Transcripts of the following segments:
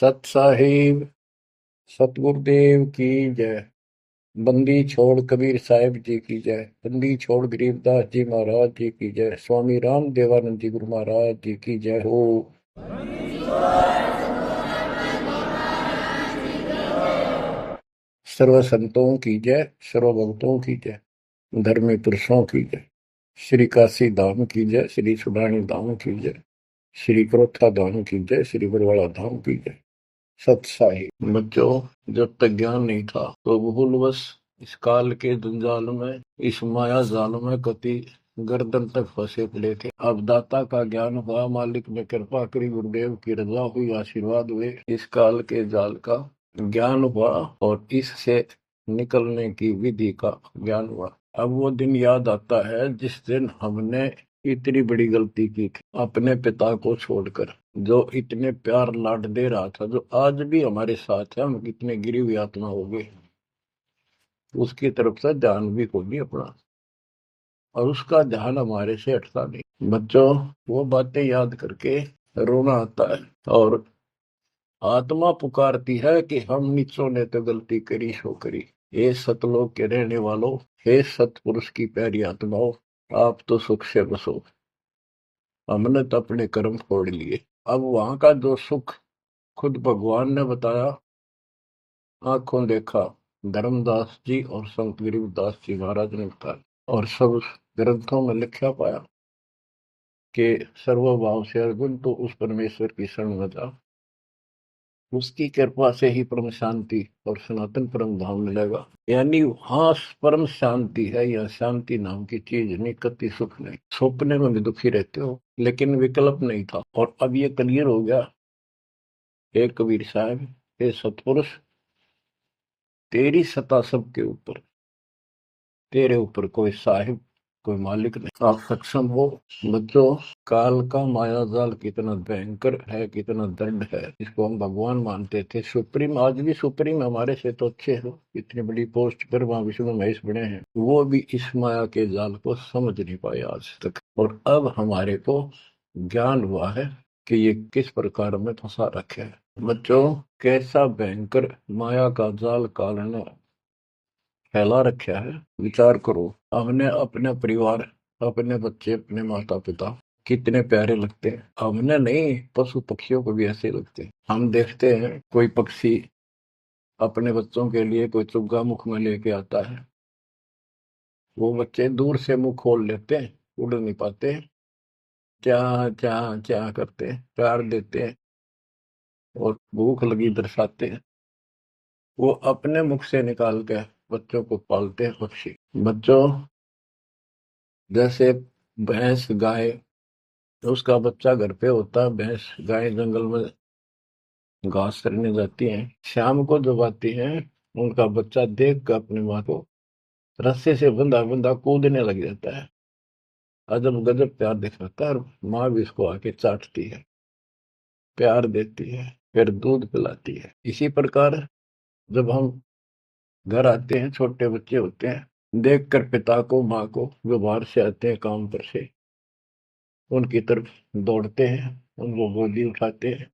सत साहिब सतगुरुदेव की जय। बंदी छोड़ कबीर साहिब जी की जय। बंदी छोड़ गरीबदास जी महाराज जी की जय। स्वामी राम देवानंद जी गुरु महाराज जी की जय हो। सर्व संतों की जय, सर्व भक्तों की जय, धर्मी पुरुषों की जय। श्री काशी धाम की जय, श्री सुडानी धाम की जय, श्री क्रोथा धाम की जय, श्री बरवाड़ा धाम की जय। सत साहिब। बच्चों, जब तक ज्ञान नहीं था तो भूलवश इस काल के जंजाल में, इस माया जाल में कति गर्दन तक फंसे पड़े थे। अब दाता का ज्ञान हुआ, मालिक ने कृपा करी, गुरुदेव की रजा हुई, आशीर्वाद हुए, इस काल के जाल का ज्ञान हुआ और इससे निकलने की विधि का ज्ञान हुआ। अब वो दिन याद आता है जिस दिन हमने इतनी बड़ी गलती की थी, अपने पिता को छोड़कर, जो इतने प्यार लाड दे रहा था, जो आज भी हमारे साथ है। हम कितने गिरी हुई आत्मा हो गए, उसकी तरफ से ध्यान भी खो दिया अपना, और उसका ध्यान हमारे से हटता नहीं। बच्चों, वो बातें याद करके रोना आता है, और आत्मा पुकारती है कि हम नीचों ने तो गलती करी सो करी। हे सतलोक के रहने वालों, हे सतपुरुष की प्यारी आत्माओं, आप तो सुख से बसो, हमने तो अपने कर्म फोड़ लिए। अब वहां का जो सुख खुद भगवान ने बताया, आंखों देखा, धर्मदास जी और संत गरीबदास जी महाराज ने बताया, और सब ग्रंथों में लिखा पाया कि सर्वभाव से अर्जुन तो उस परमेश्वर की शरण में जा, उसकी कृपा से ही परम शांति और सनातन परम धाम मिलेगा। यानी वहां परम शांति है, या शांति नाम की चीज नहीं, कति सुख नहीं। सपने में भी दुखी रहते हो, लेकिन विकल्प नहीं था, और अब ये क्लियर हो गया। हे कबीर साहब, हे सतपुरुष, तेरी सत्ता सबके ऊपर, तेरे ऊपर कोई साहिब, कोई मालिक नहीं। आप सक्षम हो। बच्चों, काल का माया जाल कितना भयंकर है, कितना दंड है, इसको हम भगवान मानते थे, सुप्रीम। आज भी सुप्रीम हमारे से तो अच्छे हो, इतनी बड़ी पोस्ट पर वहां विष्णु महेश बने हैं, वो भी इस माया के जाल को समझ नहीं पाए आज तक। और अब हमारे को ज्ञान हुआ है कि ये किस प्रकार में फंसा रखे है। बच्चों, कैसा भयंकर माया का जाल काल ने फैला रखा है, विचार करो। हमने अपने परिवार, अपने बच्चे, अपने माता पिता कितने प्यारे लगते हैं। हमने नहीं, पशु पक्षियों को भी ऐसे लगते हैं। हम देखते हैं कोई पक्षी अपने बच्चों के लिए कोई चुग्गा मुख में लेके आता है, वो बच्चे दूर से मुंह खोल लेते हैं, उड़ नहीं पाते, क्या क्या क्या करते हैं, प्यार देते हैं और भूख लगी दर्शाते हैं। वो अपने मुख से निकाल के बच्चों को पालते हैं पक्षी। बच्चों, जैसे भैंस गाय, उसका बच्चा घर पे होता है, भैंस गाय जंगल में घास चरने जाती हैं, शाम को जब आती हैं, उनका बच्चा देख कर अपनी माँ को रस्से से बंधा बंधा कूदने लग जाता है। अजब गजब प्यार दिखाता है, और माँ भी इसको आके चाटती है, प्यार देती है, फिर दूध पिलाती है। इसी प्रकार जब हम घर आते हैं, छोटे बच्चे होते हैं, देख कर पिता को, माँ को, जो बाहर से आते हैं काम पर से, उनकी तरफ दौड़ते हैं, उनको गोदी उठाते हैं,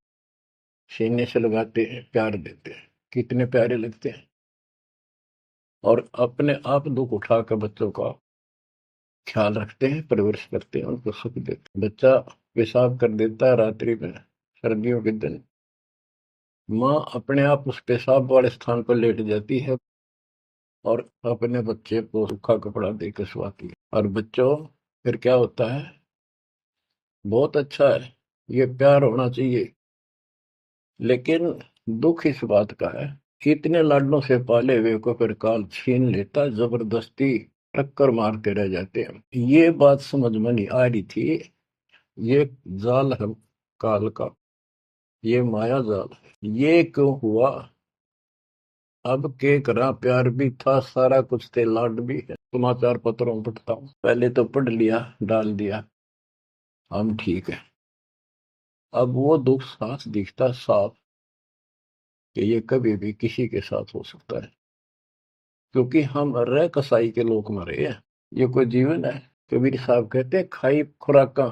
सीने से लगाते हैं, प्यार देते हैं, कितने प्यारे लगते हैं। और अपने आप दुख उठाकर बच्चों का ख्याल रखते हैं, परवरिश करते हैं, उनको सुख देते हैं। बच्चा पेशाब कर देता है रात्रि में, सर्दियों के दिन, माँ अपने आप उस पेशाब वाले स्थान पर लेट जाती है और अपने बच्चे को सूखा कपड़ा देकर सुलाती है। और बच्चों, फिर क्या होता है? बहुत अच्छा है, ये प्यार होना चाहिए, लेकिन दुख इस बात का है, इतने लाडलों से पाले हुए को फिर काल छीन लेता, जबरदस्ती टक्कर मारते रह जाते हैं। ये बात समझ में नहीं आ रही थी। ये जाल है काल का, ये माया जाल है। ये क्यों हुआ? अब के करा, प्यार भी था, सारा कुछ थे, लाड भी है। समाचार पत्रों में पढ़ता हूँ, पहले तो पढ़ लिया, डाल दिया, हम ठीक है। अब वो दुख साफ दिखता साफ कि ये कभी भी किसी के साथ हो सकता है, क्योंकि हम रह कसाई के लोक में रहे हैं। ये कोई जीवन है? कबीर साहब कहते हैं, खाई खुराका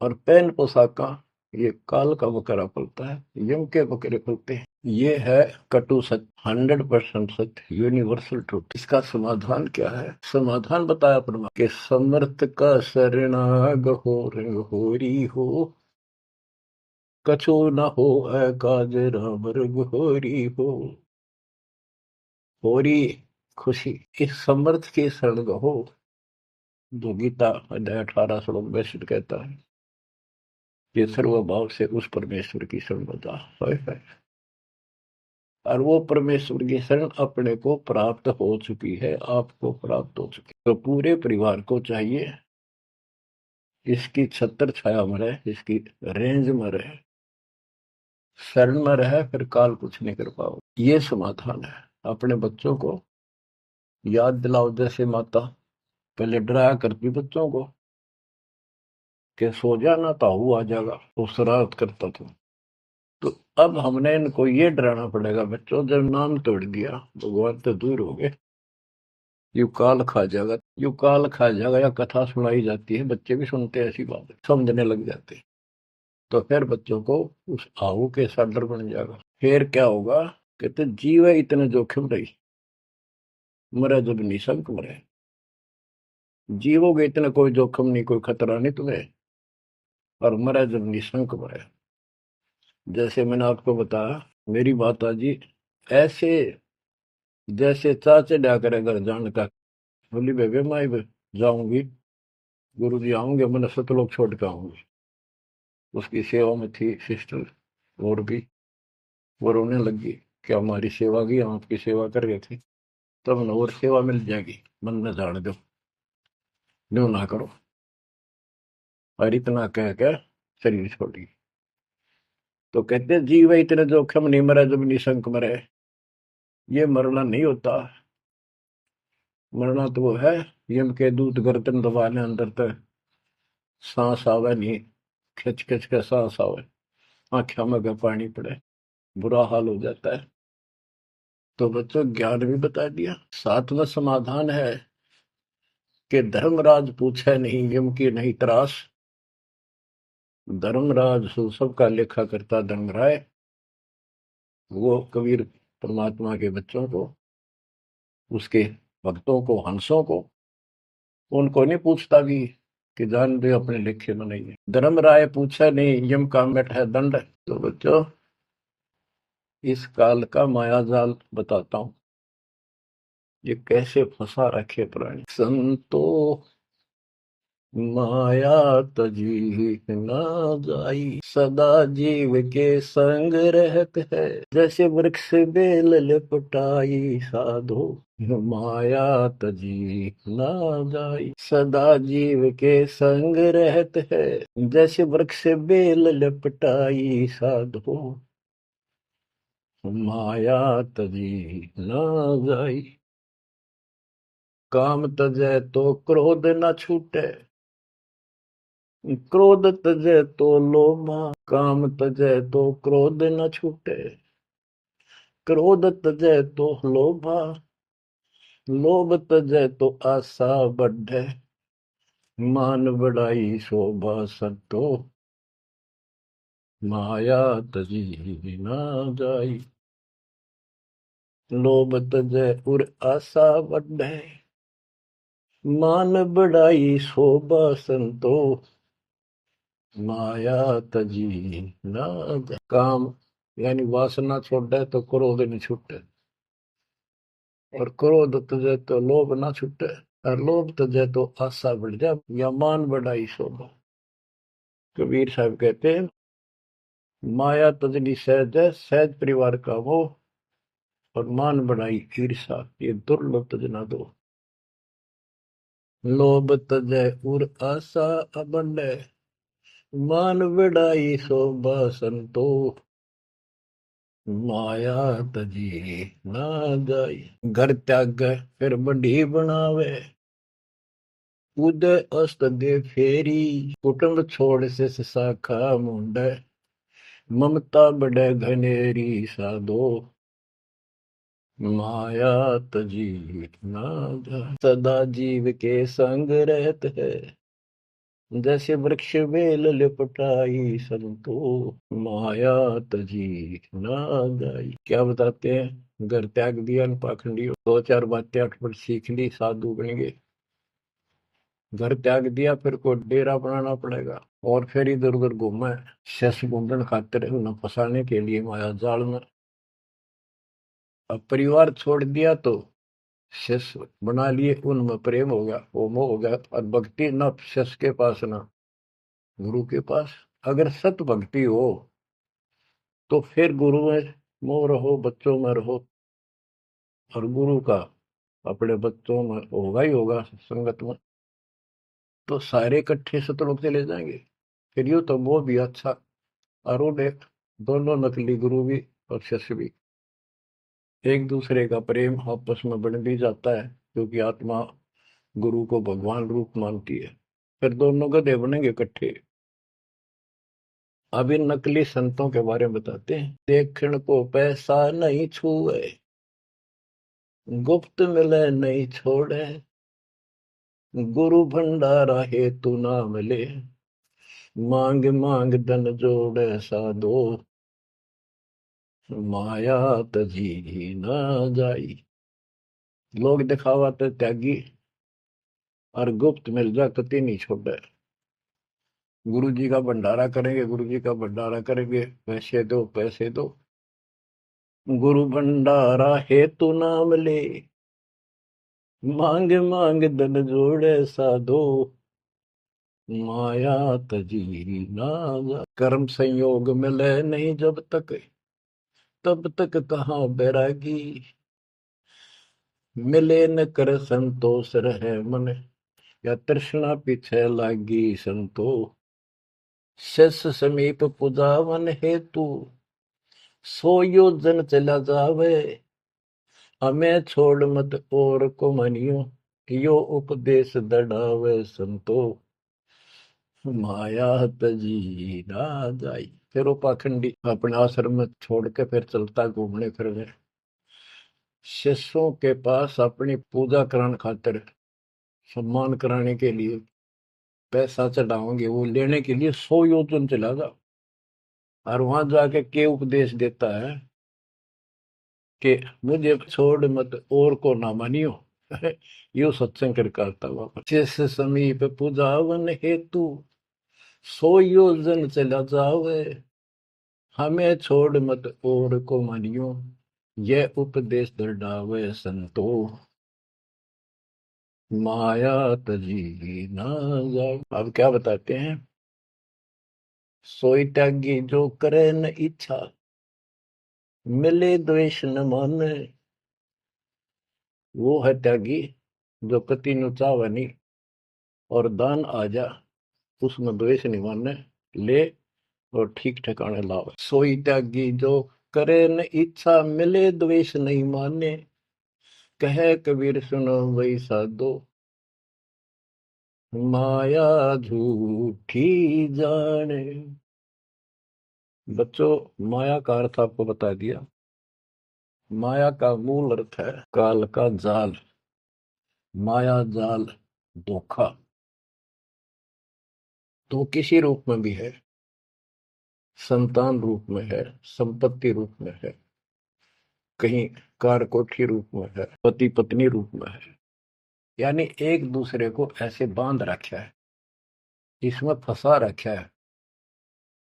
और पहन पोशाका ये काल का बकरा पलता है, यम के बकरे पलते हैं। ये है कटु सत्य, 100% सत्य, यूनिवर्सल ट्रूथ। इसका समाधान क्या है? समाधान बताया परमात्मा के समर्थ का शरणाग हो होरी हो, कछु न हो काज राम रघु होरी हो। होरी खुशी, इस समर्थ की शरण हो, जो गीता अध्याय 18 श्लोक 62 कहता है, ये सर्वभाव से उस परमेश्वर की शरण बता है। और वो परमेश्वर की शरण अपने को प्राप्त हो चुकी है, आपको प्राप्त हो चुकी है। तो पूरे परिवार को चाहिए इसकी छत्र छाया में रहे, इसकी रेंज में रहे, शरण में रहे, फिर काल कुछ नहीं कर पाओ। ये समाधान है। अपने बच्चों को याद दिलाओ, जैसे माता पहले डराया करती बच्चों को कि सो जाना ताऊ आ जाएगा, वो शरारत करता था। तो अब हमने इनको ये डराना पड़ेगा, बच्चों जब नाम तोड़ दिया भगवान तो दूर हो गए, यू काल खा जाएगा, यू काल खा जाएगा। या कथा सुनाई जाती है, बच्चे भी सुनते हैं, ऐसी बात समझने लग जाते हैं। तो फिर बच्चों को उस आहू के साथ डर बन जाएगा। फिर क्या होगा? कहते जीव है इतने जोखिम रही, मरे जब निशंक मरे। जीवोगे इतना कोई जोखिम नहीं, कोई खतरा नहीं तुम्हें, और मरे जब निशंक मरे। जैसे मैंने आपको बताया, मेरी माता जी ऐसे जैसे चाचे डा करे घर जान का, बोली बेबे मैं जाऊंगी, गुरु जी आऊंगे, मैंने सतलोक छोड़ के आऊंगी। उसकी सेवा में थी सिस्टर और भी, वो रोने लगी कि हमारी सेवा की, हम आपकी सेवा कर रहे थे, तब न और सेवा मिल जाएगी, मन में जान दो, न्यू ना करो। और इतना कह के शरीर छोड़ी। तो कहते जीव है इतने जोखिम नहीं, मरे जब निशंक मरे। ये मरना नहीं होता, मरना तो वो है यम के दूत गर्दन दबाने अंदर तक सांस आवे नहीं, खिंच खिंच के सांस आवे, आंखों में का पानी पड़े, बुरा हाल हो जाता है। तो बच्चों ज्ञान भी बता दिया। सातवां समाधान है कि धर्मराज पूछे नहीं यम की नहीं त्रास। धर्मराज सबका लेखा करता धर्मराय, वो कबीर परमात्मा के बच्चों को, उसके भक्तों को, हंसों को, उनको नहीं पूछता भी कि जान दे अपने लेखे में नहीं है। धर्मराय पूछा नहीं यम का मिट है दंड। तो बच्चों इस काल का माया जाल बताता हूं, ये कैसे फंसा रखे प्राणी। संतो माया तजी ना जाई, सदा जीव के संग रहत है, जैसे वृक्ष बेल लिपटाई साधो, माया तजी ना जाई, सदा जीव के संग रहत है, जैसे वृक्ष बेल लिपटाई साधो, माया तजी ना जाई। काम तजै तो क्रोध न छूटे, क्रोध तजै तो लोभा, काम तजै तो क्रोध न छूटे, क्रोध तजै तो लोभा, लोभ तजै तो आशा बढ़े, मान बढ़ाई शोभा संतो, माया तजी ना जाई। लोभ तजै उर आशा बढ़े, मान बढ़ाई शोभा संतो, माया तजी ना जाई। काम यानी वासना छोड़े तो क्रोध नहीं छूटे, और क्रोध तजे तो लोभ ना छूटे, और लोभ तजे तो आशा बढ़ जाए, या मान बढ़ाई शोभा। कबीर साहब कहते हैं माया तजनी सहज है, सहज परिवार का वो, और मान बढ़ाई ईर्षा, ये दुर्लभ तजना दो। लोभ तजे उर आशा अबंडे, मान बढ़ाई शोभा संतोष, माया तजी ना जाई। घर त्याग फिर बढ़ी बनावे, उदय अस्त दे फेरी, कुटुंब छोड़ से शाखा मुंड, ममता बढ़े घनेरी साधो, माया तजी ना जाए, सदा जीव के संग रहत है, जैसे वृक्ष बेल लिपटाई संतो, माया तजी ना जाई। क्या बताते हैं, घर त्याग दिया न पाखंडी, दो चार बातें अठ पर सीख ली, साधु बन गए। घर त्याग दिया, फिर को डेरा बनाना पड़ेगा और फिर इधर उधर घूमे, शस ढूंढन खातिर उन्हें फंसाने के लिए माया जाल में। अब परिवार छोड़ दिया तो शिष्य बना लिए, उनमें प्रेम हो गया, वो मोह हो गया, और भक्ति न शिष्य के पास ना गुरु के पास। अगर सत भक्ति हो तो फिर गुरु में मोह रहो, बच्चों में रहो, और गुरु का अपने बच्चों में होगा ही होगा, संगत में तो सारे इकट्ठे सतलोक चले जाएंगे। फिर यूं तो मोह भी अच्छा, और वो देख, दोनों नकली गुरु भी और शिष्य भी, एक दूसरे का प्रेम आपस में बढ़ भी जाता है, क्योंकि आत्मा गुरु को भगवान रूप मानती है। फिर दोनों गधे बनेंगे इकट्ठे। अब इन नकली संतों के बारे में बताते हैं। देखण को पैसा नहीं छुए, गुप्त मिले नहीं छोड़े, गुरु भंडारा है तू नाम ले, मांग मांग धन जोड़े साधो, माया तजी ना जाई। लोग दिखावा तो त्यागी, और गुप्त मिल जा कति नहीं छोड़े। गुरु जी का भंडारा करेंगे, गुरु जी का भंडारा करेंगे, पैसे दो पैसे दो, गुरु भंडारा है तू नाम ले, मांग मांग धन जोड़े साधो, माया तजी ना जा। कर्म संयोग मिले नहीं जब तक, तब तक कहाँ बैरागी, मिले न कर संतोष रहे मन, या तृष्णा पीछे लागी संतो, शिष समीप पुजावन हेतु, सो योजन चला जावे, हमें छोड़ मत और को मनियो, यो उपदेश दड़ावे संतो, माया तजी ना जाई। फिर वो पाखंडी अपने आश्रम में छोड़ के फिर चलता घूमने फिरने, शिष्यों के पास अपनी पूजा कराने खातिर, सम्मान कराने के लिए पैसा चढ़ाओगे, वो लेने के लिए 100 योजन चला जा। और वहां जाके के उपदेश देता है कि मुझे छोड़ मत और को ना मानियो। यो सत्संग कर करता वापस, जिस समीप पूजावन हेतु, 100 योजन चला जावे, हमें छोड़ मत और को मानियो, यह उपदेश दृढ़ावे संतो, माया तजी ना जाओ। अब क्या बताते हैं, सोई त्यागी जो करे न इच्छा, मिले द्वेष न माने, वो है त्यागी जो कति नु चावे नहीं, और दान आ जा उसमें द्वेष नहीं माने, ले और ठीक ठिकाने लावे। सोई त्यागी जो करे न इच्छा, मिले द्वेष नहीं माने, कहे कबीर सुनो वही साधो, माया झूठी जाने। बच्चों, माया का अर्थ आपको बता दिया। माया का मूल अर्थ है काल का जाल, माया जाल, धोखा। तो किसी रूप में भी है, संतान रूप में है, संपत्ति रूप में है, कहीं कार कोठी रूप में है, पति पत्नी रूप में है, यानी एक दूसरे को ऐसे बांध रखा है, इसमें फंसा रखा है।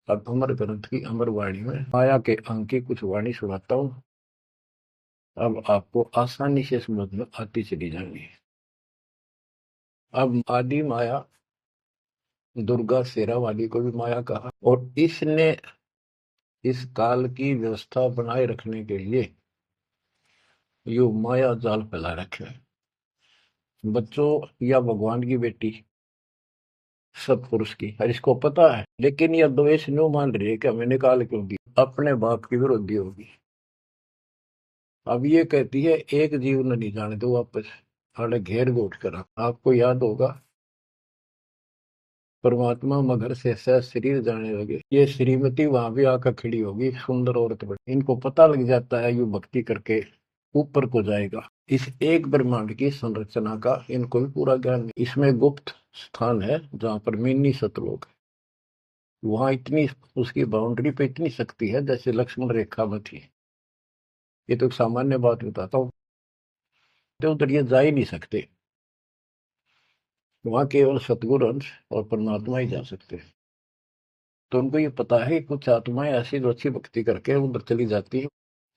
अब अमर ग्रंथ की अमर वाणी में माया के अंग की कुछ वाणी सुनाता हूं, अब आपको आसानी से समझ में आती चली जाएंगी। अब आदि माया, दुर्गा शेरा वाली को भी माया कहा, और इसने इस काल की व्यवस्था बनाए रखने के लिए यो माया जाल फैला रखे है। बच्चों, या भगवान की बेटी सतपुरुष की, और इसको पता है, लेकिन यह द्वेष न्यू मान रही है कि हमें निकाल क्यों दी, अपने बाप की विरोधी होगी। अब ये कहती है एक जीव न नहीं जाने दो वापस, अरे घेर घोट करा। आपको याद होगा, परमात्मा मगर से सह शरीर जाने लगे, ये श्रीमती वहां भी आकर खड़ी होगी, सुंदर औरत बड़ी, इनको पता लग जाता है यू भक्ति करके ऊपर को जाएगा। इस एक ब्रह्मांड की संरचना का इनको भी पूरा ज्ञान नहीं। इसमें गुप्त स्थान है जहां पर मिनी सतलोक है, वहां इतनी, उसकी बाउंड्री पे इतनी शक्ति है जैसे लक्ष्मण रेखा में थी। ये तो एक सामान्य बात बताता हूँ, तो उधर ये जा ही नहीं सकते, वहां केवल सतगुरु अंश और परमात्मा ही जा सकते हैं। तो उनको ये पता है कि कुछ आत्माएं ऐसी जो अच्छी भक्ति करके उधर चली जाती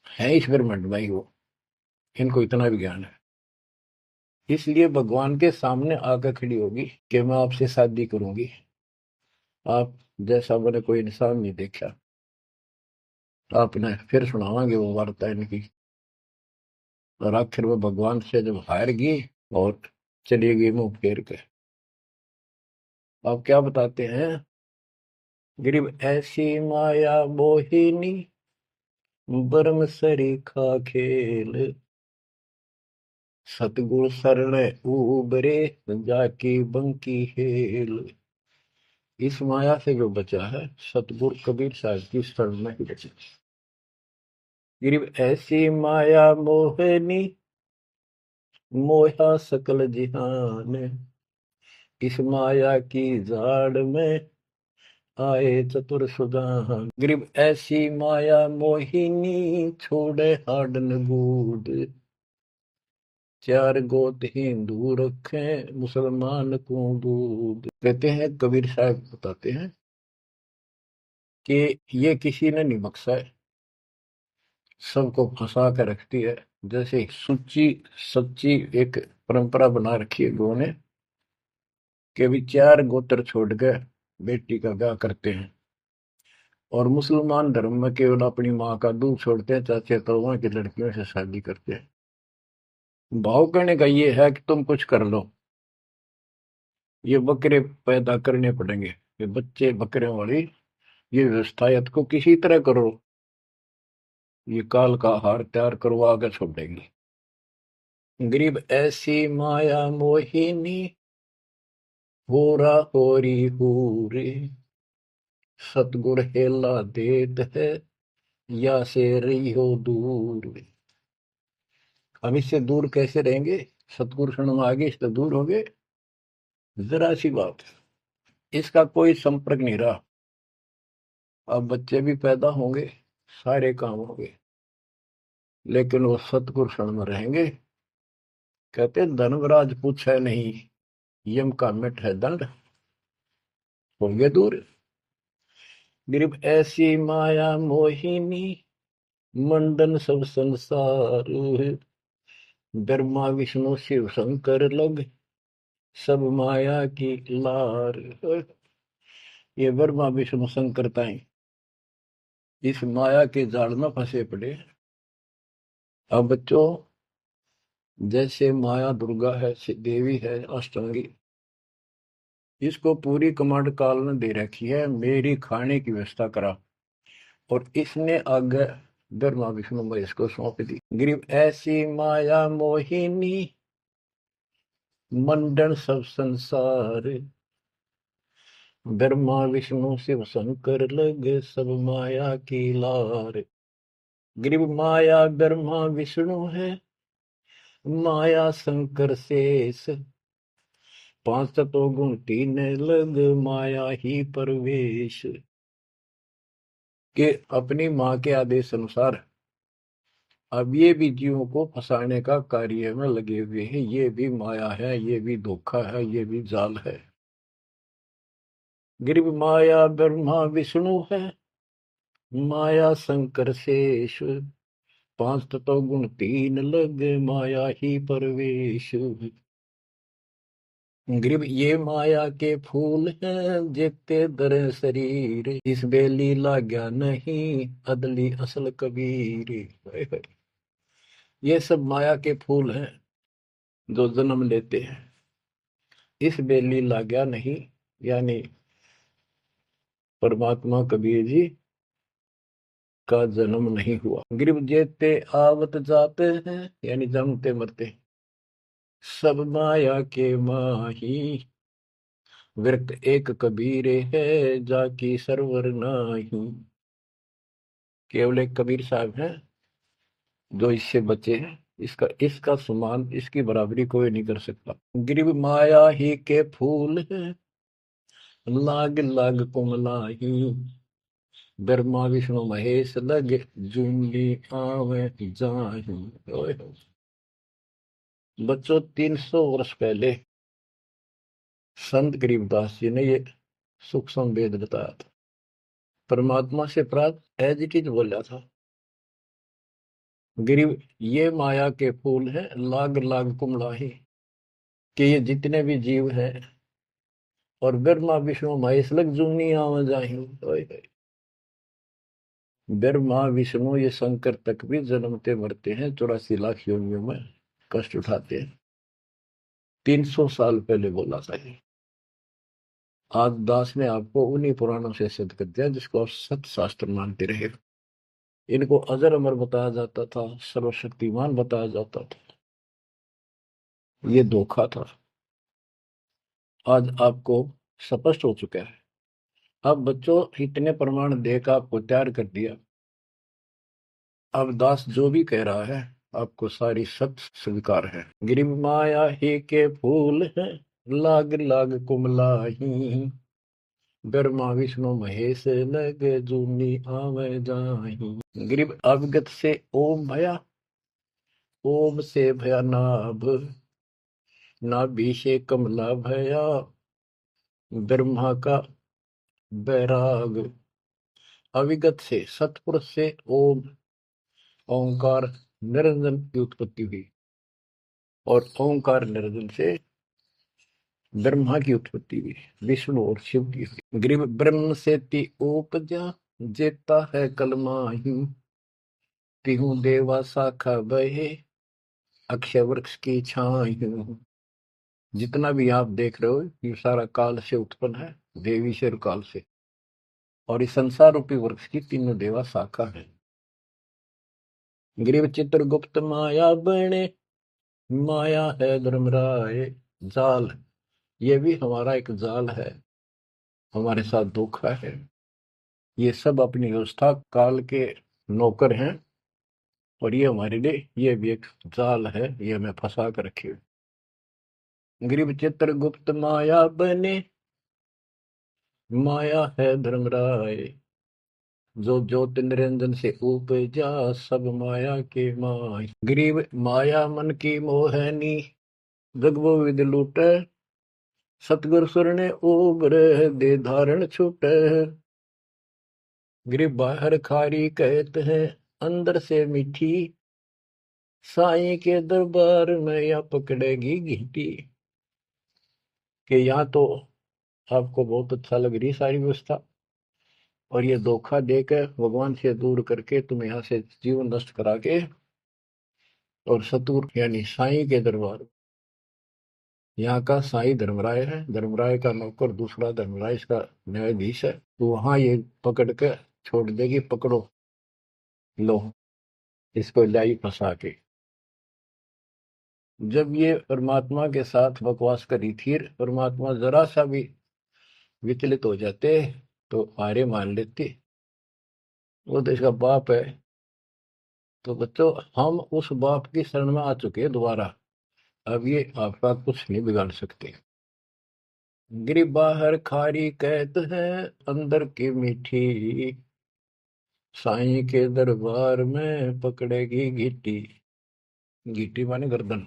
है इस ब्रह्मांड में ही वो, इनको इतना भी ज्ञान है। इसलिए भगवान के सामने आकर खड़ी होगी कि मैं आपसे शादी करूंगी, आप जैसा मैंने कोई इंसान नहीं देखा। आपने फिर सुनावांगे वो वार्ता इनकी। और आखिर में भगवान से जब हार गई और चली गई मुंह फेर के, आप क्या बताते हैं, गरीब ऐसी माया मोहिनी बरम सरीखा खेल, सतगुर शरण उबरे जाकी बंकी हेल। इस माया से जो बचा है सतगुरु कबीर साहब की शरण में ही बचा। गरीब ऐसी माया मोहनी मोहा सकल जिहान, इस माया की जाड़ में आए चतुर सुजान। गरीब ऐसी माया मोहिनी छोड़े हाडन बूद, चार गोत हिंदू रखे मुसलमान को दूध। कहते हैं कबीर साहब बताते हैं कि ये किसी ने नहीं बख्शा है, सबको फंसा कर रखती है। जैसे सुच्ची सच्ची एक परंपरा बना रखी है लोगों ने कि भी चार गोत्र छोड़ के बेटी का ब्याह करते हैं, और मुसलमान धर्म में केवल अपनी माँ का दूध छोड़ते हैं, चाचे तौवा की लड़कियों से शादी करते हैं। भाव कहने का ये है कि तुम कुछ कर लो, ये बकरे पैदा करने पड़ेंगे, ये बच्चे बकरे वाली ये व्यवस्था या को किसी तरह करो, ये काल का हार तैयार करो, आगे छोड़ देंगे। गरीब ऐसी माया मोहिनी होरा होरी हूरे, सतगुर हेला देत है या से रही हो दूर। हम इससे दूर कैसे रहेंगे, सतगुरु शरण में आगे इससे दूर हो गए, जरा सी बात, इसका कोई संपर्क नहीं रहा। अब बच्चे भी पैदा होंगे, सारे काम होंगे, लेकिन वो सतगुरु शरण में रहेंगे। कहते धर्मराज पूछे नहीं, यम का मिट है दंड, होंगे दूर। गरीब ऐसी माया मोहिनी मंडन सब संसार, ब्रह्मा विष्णु शिव शंकर लग सब माया की लार। ये ब्रह्मा विष्णु शंकरताएं इस माया के जाल में फंसे पड़े। अब बच्चों, जैसे माया दुर्गा है, देवी है अष्टांगी, इसको पूरी कमांड काल ने दे रखी है, मेरी खाने की व्यवस्था करा, और इसने आगे ब्रह्मा विष्णु महेश को सौंप दी। गरीब ऐसी माया मोहिनी मंडन सब संसार, ब्रह्मा विष्णु शिव शंकर लगे सब माया की लार। गरीब माया ब्रह्मा विष्णु है माया शंकर शेष, पांच तत्व गुण तीन लग माया ही परवेश। के अपनी माँ के आदेश अनुसार अब ये भी जीवों को फंसाने का कार्य में लगे हुए हैं। ये भी माया है, ये भी धोखा है, ये भी जाल है। गिरव माया ब्रह्मा विष्णु है माया शंकर शेष, पांच तत्व गुण तीन लग माया ही परवेश। ग्रीब ये माया के फूल हैं जेते दर शरीर, इस बेली लाग्या नहीं अदली असल कबीर। ये सब माया के फूल हैं जो जन्म लेते हैं, इस बेली लाग्या नहीं, यानी परमात्मा कबीर जी का जन्म नहीं हुआ। ग्रीब जेते आवत जाते हैं, यानी जन्मते मरते, सब माया के माही, विरक्त एक कबीरे है जाकी सरवर नाही। केवल एक कबीर साहब हैं जो इससे बचे हैं, इसका इसका समान, इसकी बराबरी कोई नहीं कर सकता। गिरिव माया ही के फूल है, लाग लाग कुमलाही, ब्रह्मा विष्णु महेश लगे, जूंगी आवे जाही। ओए होए। बच्चों, 300 वर्ष पहले संत गरीबदास जी ने ये सूक्ष्म वेद बताया था, परमात्मा से प्राप्त एज इट इज बोला था। गिरिव, ये माया के फूल हैं, लाग लाग कुमलाही, कि ये जितने भी जीव हैं, और ब्रह्मा विष्णु महेश लग जूनी आव जाही। ओए होए। ब्रह्मा विष्णु ये शंकर तक भी जन्मते मरते हैं, 84 लाख योनियों में कष्ट उठाते हैं। 300 साल पहले बोला था ये। आज दास ने आपको उन्हीं पुराणों से सिद्ध कर दिया जिसको आप सत्य शास्त्र मानते रहे। इनको अजर अमर बताया जाता था, सर्वशक्तिमान बताया जाता था। ये धोखा था। आज आपको स्पष्ट हो चुका है। अब बच्चों, इतने प्रमाण देकर आपको तैयार कर दिया। अब दास जो भी कह रहा है आपको सारी सत्य स्वीकार है। गिरिव माया ही के फूल है, लाग लाग कुमलाही, ब्रह्मा विष्णु महेश लग जूनी आवे जाही। गिरिव अवगत से ओम भया, ओम से भया नाभ, नाभि से कमला भया, ब्रह्मा का बैराग। अविगत से, सतपुरुष से ओम, ओंकार निरंजन की उत्पत्ति हुई, और ओंकार निरंजन से ब्रह्मा की उत्पत्ति हुई, विष्णु और शिव की हुई। ग्रीव ब्रह्म से ति उपजा, जेता है कलमाही, तिहु देवा शाखा बहे, अक्षय वृक्ष की छाई। जितना भी आप देख रहे हो ये सारा काल से उत्पन्न है, देवी से और काल से, और इस संसार रूपी वृक्ष की तीनों देवा शाखा है। ग्रीव चित्रगुप्त माया बने, माया है धर्मराय जाल, ये भी हमारा एक जाल है, हमारे साथ धोखा है। ये सब अपनी व्यवस्था काल के नौकर हैं, और ये हमारे लिए ये भी एक जाल है, ये हमें फंसा कर रखे। गरीब चित्रगुप्त माया बने, माया है धर्मराय, जो ज्योत निरंजन से उपजा, सब माया के माय। गरीब माया मन की मोहनी, जगबो विद लूटे, सतगुर सुर ने उबर दे धारण छूटे। गरीब बाहर खारी कहते हैं, अंदर से मीठी, साईं के दरबार में या पकड़ेगी घीटी। कि यहाँ तो आपको बहुत अच्छा लग रही सारी व्यवस्था, और ये धोखा देकर भगवान से दूर करके तुम यहाँ से जीवन नष्ट करा के, और सतुर यानी साईं के दरबार, यहाँ का साईं धर्मराय है, धर्मराय का नौकर दूसरा धर्मराय इसका न्यायाधीश है, तो वहां ये पकड़ के छोड़ देगी, पकड़ो लो इसको लाई फंसा के। जब ये परमात्मा के साथ बकवास करी थी, परमात्मा जरा सा भी विचलित हो जाते तो हारे मान लेते, वो तो इसका बाप है। तो बच्चों, हम उस बाप की शरण में आ चुके हैं दोबारा, अब ये आपका कुछ नहीं बिगाड़ सकते। गिरी बाहर खारी कहत है, अंदर की मीठी, साईं के दरबार में पकड़ेगी घीटी। घीटी माने गर्दन।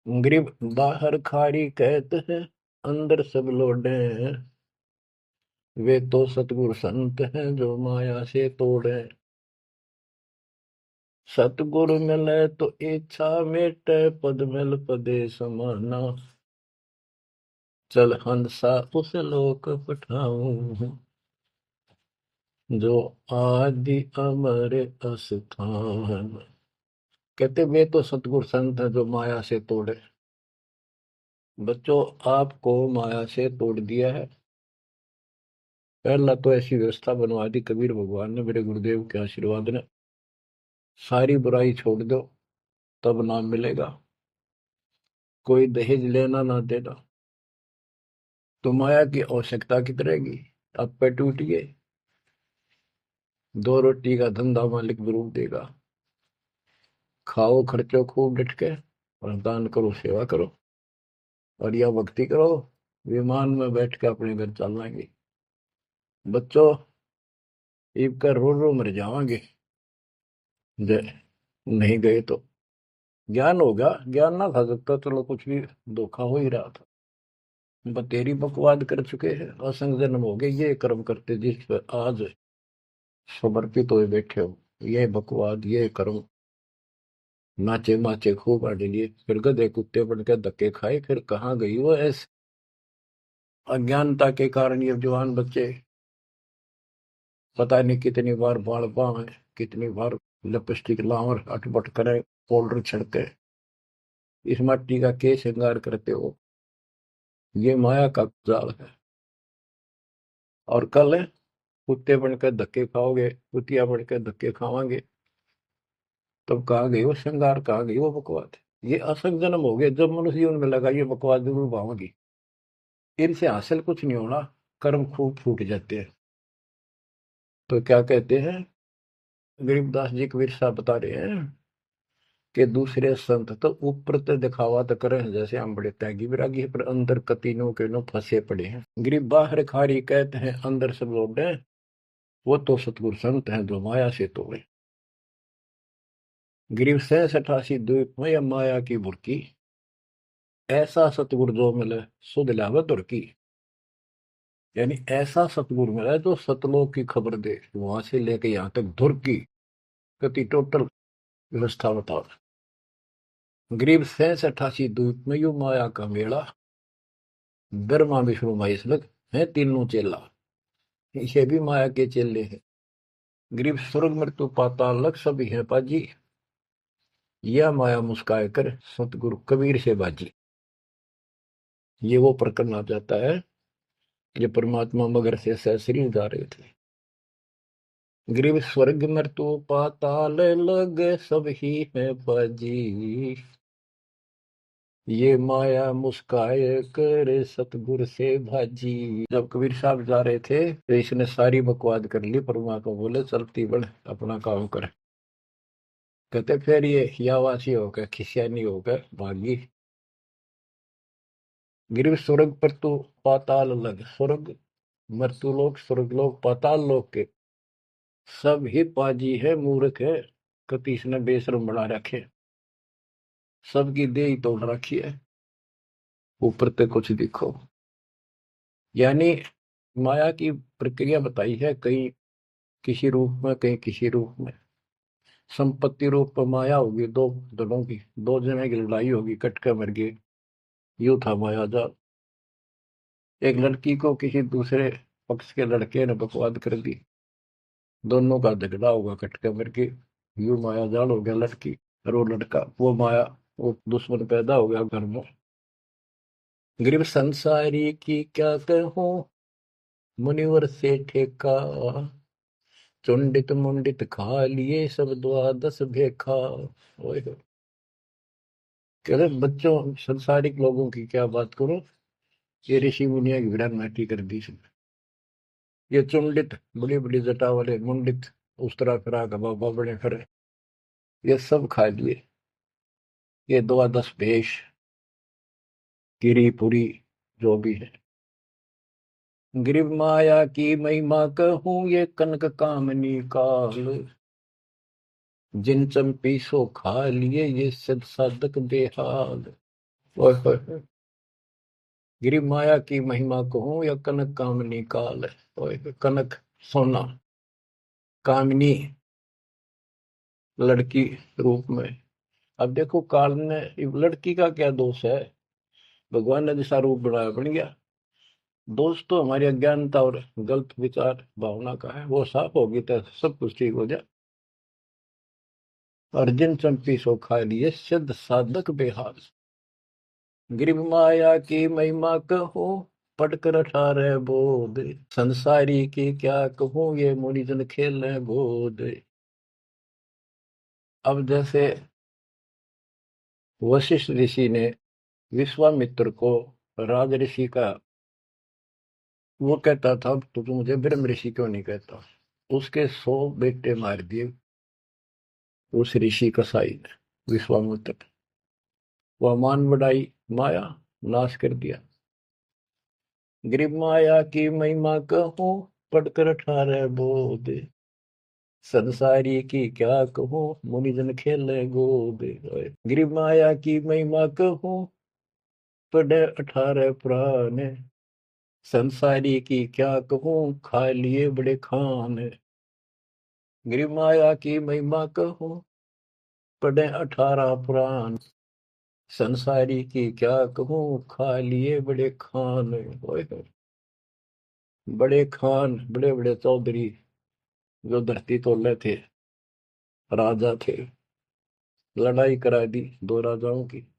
ग्रीब बाहर खारी कहत है, अंदर सब लोडे, वे तो सतगुरु संत हैं जो माया से तोड़े। सतगुरु मिले तो इच्छा मेटे, पद मिल पदे समाना, चल हंसा उस लोक पठाऊं, जो आदि अमर अस्थान। कहते वे तो सतगुरु संत हैं जो माया से तोड़े। बच्चों, आपको माया से तोड़ दिया है। पहला तो ऐसी व्यवस्था बनवा दी कबीर भगवान ने, मेरे गुरुदेव के आशीर्वाद ने, सारी बुराई छोड़ दो तब नाम मिलेगा, कोई दहेज लेना ना देना, तो माया की आवश्यकता कित रहेगी। अब पे टूटिए, 2 रोटी का धंधा मालिक जरूर देगा। खाओ खर्चो खूब डट के, और दान करो, सेवा करो, और या भक्ति करो, विमान में बैठ के अपने घर चल जाएंगे। बच्चों, ईब का रो रो मर जावांगे नहीं गए तो। ज्ञान होगा, ज्ञान ना था सकता, चलो कुछ भी धोखा हो ही रहा था। बतेरी बकवाद कर चुके हैं, असंग जन्म हो गए, ये कर्म करते जिस पर आज समर्पित हुए बैठे हो, ये बकवाद, ये कर्म, नाचे माचे खूब आड़े लिए, फिर गधे कुत्ते बन के धक्के खाए, फिर कहाँ गई वो ऐसे अज्ञानता के कारण। ये जवान बच्चे पता नहीं कितनी बार बाल बांग, कितनी बार लिपस्टिक लावर अटपट करे, पाउडर छिड़के, इस मट्टी का के श्रृंगार करते हो। ये माया का जाल है। और कल कुत्ते बनकर धक्के खाओगे, कुतिया बनकर धक्के खावांगे, तब कहाँ गई वो श्रृंगार, कहाँ गई वो बकवाद। ये असंग जन्म हो गए, जब मनुष्य जीवन में लगा ये बकवाद जरूर पाओगी। इनसे हासिल कुछ नहीं होना, कर्म खूब फूट जाते हैं। तो क्या कहते हैं, गरीबदास जी कबीर साहब बता रहे हैं कि दूसरे संत तो ऊपर तो दिखावा तो करें जैसे हम बड़े त्यागी विरागी है, पर अंदर कतीनों के नो फंसे पड़े हैं। गरीब बाहर खारी कहते हैं, अंदर सब लोग हैं, वो तो सतगुरु संत हैं जो माया से तोड़े। गरीब 87 द्वीप में या माया की बुरकी, ऐसा सतगुरु जो मिले सुध लावे दुर्की। यानी ऐसा सतगुरु मिला जो सतलोक की खबर दे, वहां से लेके यहाँ तक धुर की गति टोटल व्यवस्था बताओ। गरीब 87 द्वीप में यू माया का मेला, ब्रह्मा विष्णु महेश लग है तीनों चेला, ये भी माया के चेले हैं। गरीब स्वर्ग मृत्यु पाताल लग सभी है पाजी, यह माया मुस्काए कर सतगुरु कबीर से बाजी। ये वो प्रकरण आ जाता है ये परमात्मा मगर से सहसरी जा रहे थे। गरीब स्वर्ग मृत्यु पाताल लग सब ही है बाजी, ये माया मुस्काए कर सतगुरु से भाजी। जब कबीर साहब जा रहे थे तो इसने सारी बकवाद कर ली, परमात्मा बोले चलती बढ़ अपना काम कर। कहते फिर ये हियावासी होकर खिसियानी होकर भागी। गिर स्वर्ग पर तू पाताल लग, स्वर्ग मृत्यु लोक, स्वर्ग लोक, पाताल लोक के सब ही पाजी है, मूर्ख है, कति इसने बेशरम बना रखे, सबकी दे ही तोड़ रखी है, ऊपर तक कुछ दिखो। यानी माया की प्रक्रिया बताई है, कहीं किसी रूप में, कहीं किसी रूप में। संपत्ति रूप में माया होगी, दो दलों की, दो जने की लड़ाई होगी, कट के मर गए, यू था माया जाल। एक लड़की को किसी दूसरे पक्ष के लड़के ने बकवाद कर दी, दोनों का झगड़ा होगा, कट के मर गए, यू माया जाल हो गया लड़की। और वो लड़का, वो माया, वो दुश्मन पैदा हो गया घर में। गरीब संसारी की क्या कहूं, मुनिवर से ठेका, चुंडित मुंडित खा लिए सब द्वादश भेखा। ओए होए। कह रहे बच्चों, संसारिक लोगों की क्या बात करूं, ये ऋषि मुनिया की विरान माटी कर दी इसने। ये चुंडित बड़ी बड़ी जटा वाले मुंडित, उस तरह फिरा बाबा बड़े फिरे, ये सब खा लिए, ये द्वादश भेष, गिरी पुरी, जो भी है। गिरिव माया की महिमा कहूं, ये कनक कामनी काल, जिन चंपी सो खा लिए ये सद साधक बेहाल। ओए होए होए। गिरिव माया की महिमा कहूं या कनक कामनी काल, ओए होए, कनक सोना, कामनी लड़की रूप में। अब देखो काल ने, लड़की का क्या दोष है, भगवान ने जैसा रूप बनाया बन गया। दोष तो हमारी अज्ञानता और गलत विचार भावना का है, वो साफ होगी तो सब कुछ ठीक हो जाए। अर्जुन चंपी सो खा लिए सिद्ध साधक बेहाल। गिरिव माया की महिमा कहो, पढ़कर 18 बोध, संसारी की क्या कहूं, ये मुनिजन खेल गोद। अब जैसे वशिष्ठ ऋषि ने विश्वामित्र को राज ऋषि का, वो कहता था तो तू मुझे ब्रह्म ऋषि क्यों नहीं कहता, उसके 100 बेटे मार दिए उस ऋषि कसाई ने। विश्वामित्र, वह मान बढ़ाई माया, नाश कर दिया। गरीब माया की महिमा कहूँ, पढ़कर 18 बोध, संसारी की क्या कहूँ, मुनिजन खेले गोद। गरीब माया की महिमा कहूँ, पढ़े 18 पुराण, संसारी की क्या कहूँ, खा लिए बड़े खान। गरीब माया की महिमा कहूँ, पढ़े 18 पुराण, संसारी की क्या कहूँ, खा लिए बड़े खान। बड़े खान, बड़े बड़े चौधरी जो धरती तोले थे, राजा थे, लड़ाई करा दी दो राजाओं की,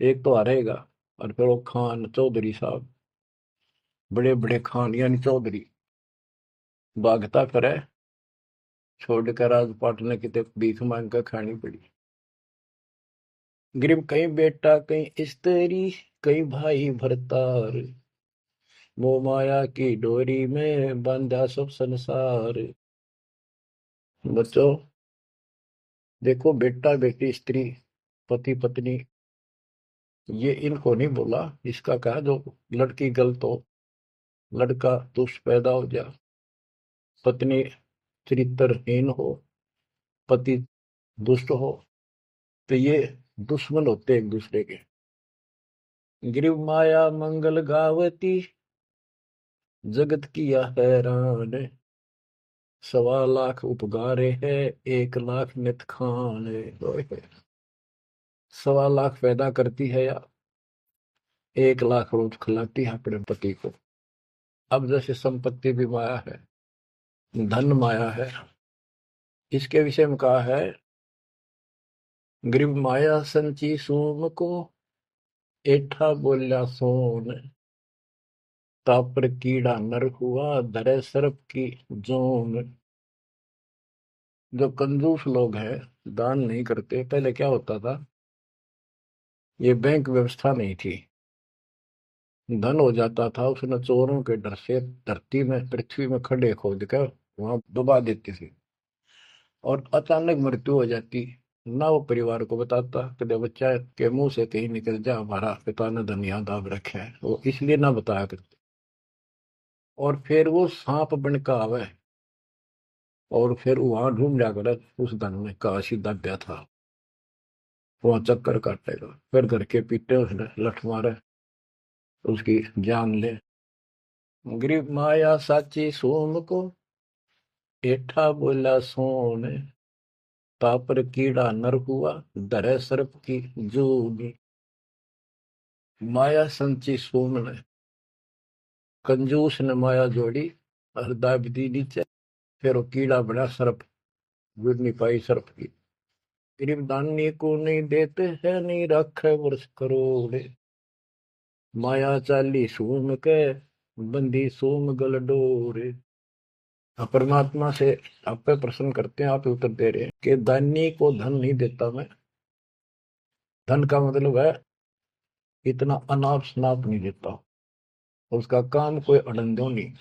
एक तो हारेगा, और फिर वो खान चौधरी साहब, बड़े बड़े खान यानी चौधरी, भागता करे, छोड़कर राजपाट ने कितने भीख मांग कर खानी पड़ी। गरीब कहीं बेटा कहीं स्त्री, कहीं भाई भरतार, मोह माया की डोरी में बांधा सब संसार। बच्चों देखो, बेटा बेटी स्त्री पति पत्नी, ये इनको नहीं बोला, इसका कहा जो लड़की गलत हो, लड़का दुष्ट पैदा हो जा, पत्नी चरित्रहीन हो, पति दुष्ट हो, तो ये दुश्मन होते एक दूसरे के। गिरिव माया मंगल गावती, जगत किया हैरान, 1.25 लाख उपगारे है, 1 लाख नित खान। 1.25 लाख पैदा करती है या 1 लाख रोज खिलाती है अपने पति को। अब जैसे संपत्ति भी माया है, धन माया है, इसके विषय में कहा है, गरीब माया संची सोम को, एठा बोल्या सोन, तापर कीड़ा नर हुआ, धरे सर्प की जोन। जो कंजूस लोग हैं, दान नहीं करते, पहले क्या होता था, ये बैंक व्यवस्था नहीं थी, धन हो जाता था, उसने चोरों के डर से धरती में पृथ्वी में खड्डे खोद कर वहां डुबा देती थी, और अचानक मृत्यु हो जाती, ना वो परिवार को बताता, कदे बच्चा के मुंह से कहीं निकल जा हमारा पिता ने धन याद दाब रखा है, वो इसलिए ना बताया करते। और फिर वो सांप बन का आवे, और फिर वहां ढूंढ जाकर उस धन में काशी दब्या था, वहां चक्कर काटेगा, फिर घर के पीटे उसने लठ मारे, उसकी जान ले। गरीब माया साची सोम को, एठा बोला सोन, तापर कीड़ा नर हुआ, धरे सर्प की जूनी। माया संची सोम ने, कंजूस ने माया जोड़ी और दाब दी नीचे, फिर वो कीड़ा बना सर्प, गिर नहीं पाई सर्प की। गरीब दानी को नहीं देते है, नहीं रखे वर्ष करोड़, माया चाली सोम के, बंदी सोम गल डोरे। परमात्मा से आप पे प्रश्न करते हैं, आप उत्तर दे रहे हैं कि दानी को धन नहीं देता मैं, धन का मतलब है इतना अनाप शनाप नहीं देता, उसका काम कोई अड़ंदो नहीं।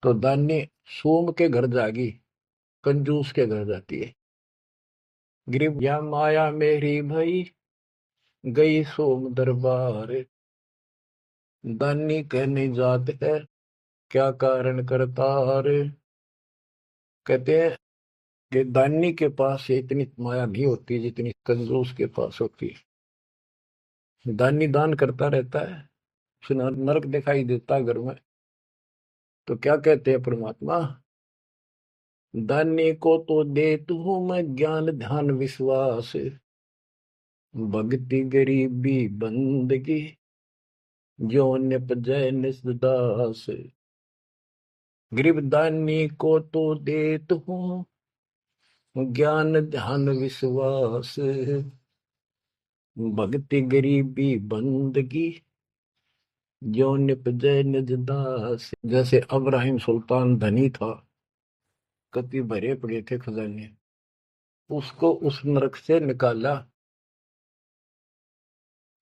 तो दानी सोम के घर जागी, कंजूस के घर जाती है। गरीब या माया मेरी भई, गई सोम दरबार, दानी कहने जात है, क्या कारण करतार। कहते हैं कि दानी के पास इतनी माया नहीं होती जितनी कंजूस के पास होती है। दानी दान करता रहता है, उसे नरक दिखाई देता है घर में, तो क्या कहते हैं परमात्मा, दानी को तो दे तू मैं ज्ञान ध्यान विश्वास, भक्ति गरीबी बंदगी, जो निपजय निस्दास। गरीब दानी को तो देत हूँ ज्ञान ध्यान विश्वास, भक्ति गरीबी बंदगी, जो निपजय निज दास। जैसे अब्राहिम सुल्तान धनी था, कति भरे पड़े थे खजाने, उसको उस नरक से निकाला,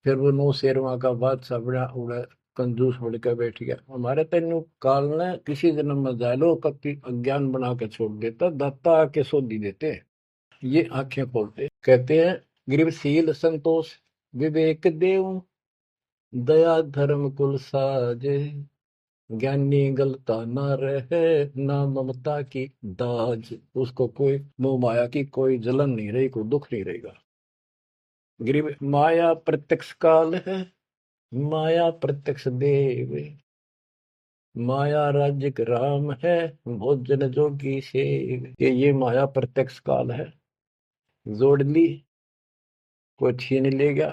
फिर वो नौ शेरवा का बादशाह बड़ा उड़ा, कंजूस बढ़कर बैठ गया। हमारे तेन काल ने किसी जन्म में जालो कति अज्ञान बना के छोड़ देता, दाता आके सोधी देते। ये आंखें खोलते कहते हैं गिरशील संतोष विवेक देव दया धर्म कुल साजे ज्ञानी गलता ना रहे ना ममता की दाज। उसको कोई मोह माया की कोई जलन नहीं रही, कोई दुख नहीं रहेगा। गिरिव माया प्रत्यक्ष काल है, माया प्रत्यक्ष देव, माया राज्य राम है, भोजन जोगी सेव। ये माया प्रत्यक्ष काल है, जोड़ ली कोई छीन ले गया,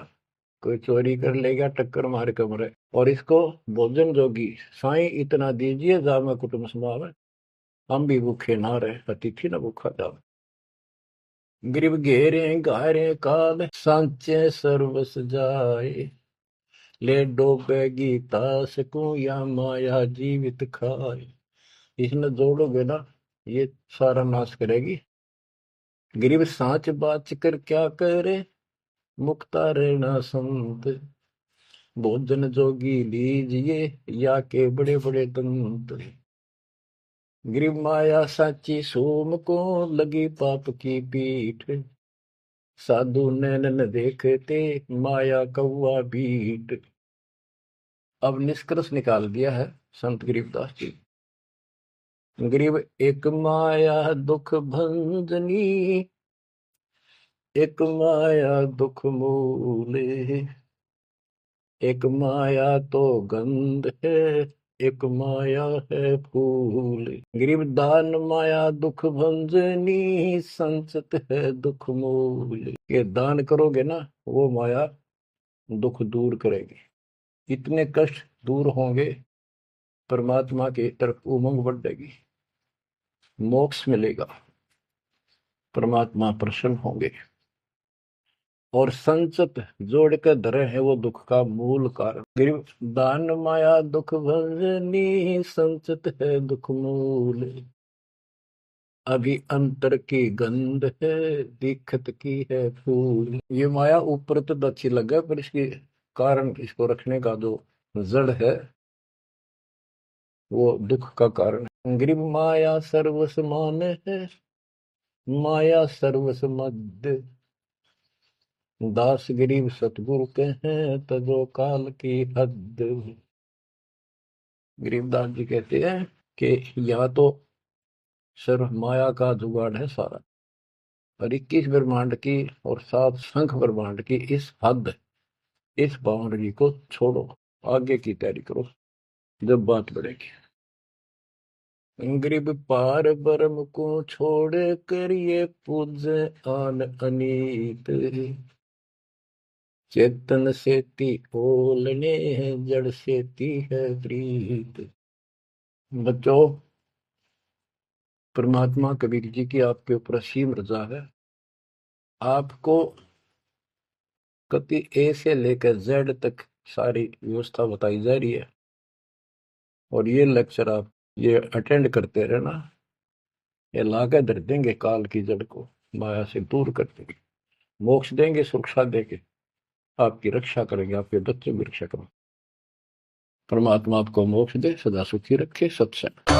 कोई चोरी कर ले गया, टक्कर मार कमरे। और इसको भोजन जोगी साईं इतना दीजिए जामे कुटुंब समावे, हम भी भूखे ना रहे, अतिथि न भूखा जावे। गिरिव घेरे गारे काल सांचे सर्वस जाए, ले डोबेगी तास को या माया जीवित खाए। इसने जोड़ोगे ना ये सारा नाश करेगी। गिरिव सांच बाच कर क्या करे, मुक्ता रहना संत, भोजन जोगी लीजिए या के बड़े बड़े दंत। गिरिव माया साची सोम को लगी पाप की पीठ, साधु नैनन देखते माया कौआ बीट। अब निष्कर्ष निकाल दिया है संत गरीबदास जी। गरीब एक माया दुख भंजनी, एक माया दुख मूले, एक माया तो गंध है, एक माया है फूल। गरीब दान माया दुख भंजनी, संचित है दुख मूल। ये दान करोगे ना वो माया दुख दूर करेगी, इतने कष्ट दूर होंगे, परमात्मा की तरफ उमंग बढ़ेगी, मोक्ष मिलेगा, परमात्मा प्रसन्न होंगे। और संचित जोड़ कर धरे है वो दुख का मूल कारण। गरीब दान माया दुख भंजनी, संचित है दुख मूल। अभी अंतर की गंध है, दिखत की है फूल। ये माया ऊपर तो अच्छी लगे पर इसकी कारण, इसको रखने का जो जड़ है वो दुख का कारण है। गरीब माया सर्वसमान है, माया सर्वसमद, दास गरीब सतगुरु के हैं तजो काल की हद। गरीबदास जी कहते हैं कि यह तो सिर्फ माया का जुगाड़ है सारा, और 21 ब्रह्मांड की और 7 शंख ब्रह्मांड की इस हद, इस बाउंड्री को छोड़ो, आगे की तैयारी करो जब बात बढ़ेगी। गरीब पार ब्रह्म को छोड़ कर ये पूज आन अनीत, चेतन सेती ओलने जड़ सेती है प्रीत। बच्चों, परमात्मा कबीर जी की आपके ऊपर असीम रजा है। आपको कति ए से लेकर जेड तक सारी व्यवस्था बताई जा रही है, और ये लेक्चर आप ये अटेंड करते रहना, ये लाके धर देंगे काल की जड़ को, माया से दूर कर देंगे, मोक्ष देंगे, सुरक्षा देंगे, आपकी रक्षा करेंगे, आपके बच्चों की रक्षा करेंगे। परमात्मा आपको मोक्ष दे, सदा सुखी रखे। सत्संग।